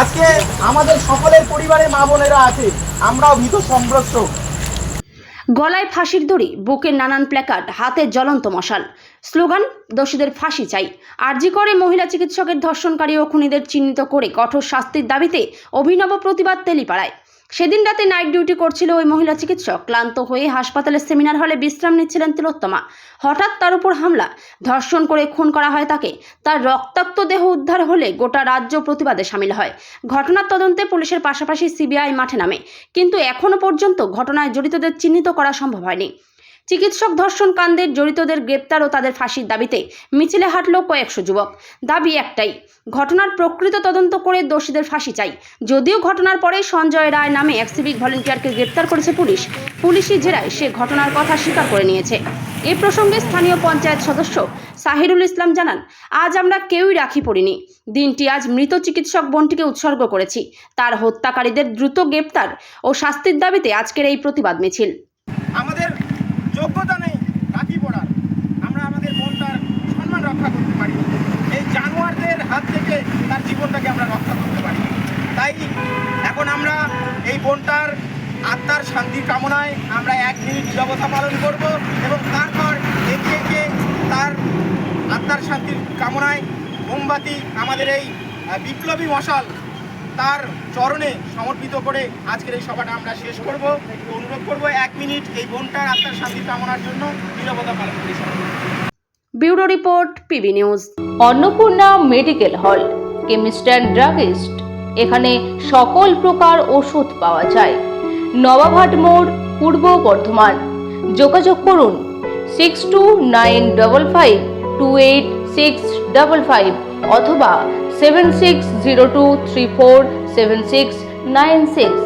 আজকে আমাদের সকলের পরিবারে মা বোনেরা আছে, আমরাও ভীত সন্ত্রস্ত। গলায় ফাঁসির দড়ি, বুকের নানান প্ল্যাকার্ড, হাতে জ্বলন্ত মশাল, স্লোগান দোষীদের ফাঁসি চাই। আরজি করে মহিলা চিকিৎসকের ধর্ষণকারী ও খুনিদের চিহ্নিত করে কঠোর শাস্তির দাবিতে অভিনব প্রতিবাদ তেলিপাড়ায়। সেদিন রাতে নাইট ডিউটি করছিল ওই মহিলা চিকিৎসক। ক্লান্ত হয়ে হাসপাতালের সেমিনার হলে বিশ্রাম নিচ্ছিলেন তিলোত্তমা। হঠাৎ তার উপর হামলা, ধর্ষণ করে খুন করা হয় তাকে। তার রক্তাক্ত দেহ উদ্ধার হলে গোটা রাজ্য প্রতিবাদে সামিল হয়। ঘটনার তদন্তে পুলিশের পাশাপাশি সিবিআই মাঠে নামে, কিন্তু এখনো পর্যন্ত ঘটনায় জড়িতদের চিহ্নিত করা সম্ভব হয়নি। চিকিৎসক ধর্ষণ কাণ্ডের জড়িতদের গ্রেপ্তার ও তাদের ফাঁসির দাবিতে মিছিলে হাঁটল কয়েকশো যুবক। দাবি একটাই, ঘটনার প্রকৃত তদন্ত করে দোষীদের ফাঁসি চাই। যদিও ঘটনার পরে সঞ্জয় রায় নামে এক সিভিক ভলেন্টিয়ারকে গ্রেপ্তার করেছে পুলিশ। পুলিশি জেরায় সে ঘটনার কথা স্বীকার করে নিয়েছে। এ প্রসঙ্গে স্থানীয় পঞ্চায়েত সদস্য সাহিরুল ইসলাম জানান, আজ আমরা কেউই রাখি পড়িনি। দিনটি আজ মৃত চিকিৎসক বোনটিকে উৎসর্গ করেছি। তার হত্যাকারীদের দ্রুত গ্রেপ্তার ও শাস্তির দাবিতে আজকের এই প্রতিবাদ মিছিল। আমাদের যোগ্যতা নেই রাখি পড়ার, আমরা আমাদের বোনটার সম্মান রক্ষা করতে পারি, এই জানোয়ারদের হাত থেকে তার জীবনটাকে আমরা রক্ষা করতে পারি। তাই এখন আমরা এই বোনটার আত্মার শান্তির কামনায় আমরা 1 মিনিট নীরবতা পালন করব এবং তারপর এগিয়ে গিয়ে তার আত্মার শান্তির কামনায় মোমবাতি, আমাদের এই বিপ্লবী মশাল তার চরণে সমর্পিত করে আজকের এই সভাটা আমরা শেষ করব। অনুরোধ করব 1 মিনিট এই বোনটার আত্মার শান্তি কামনার জন্য নীরবতা পালন করি। Bureau report, PB news. Annapurna medical hall, chemist and druggist. এখানে সকল প্রকার ওষুধ পাওয়া যায়। নবাবহাট মোড়, পূর্ব বর্ধমান। যোগাযোগ করুন 6295528655 অথবা 7602347696।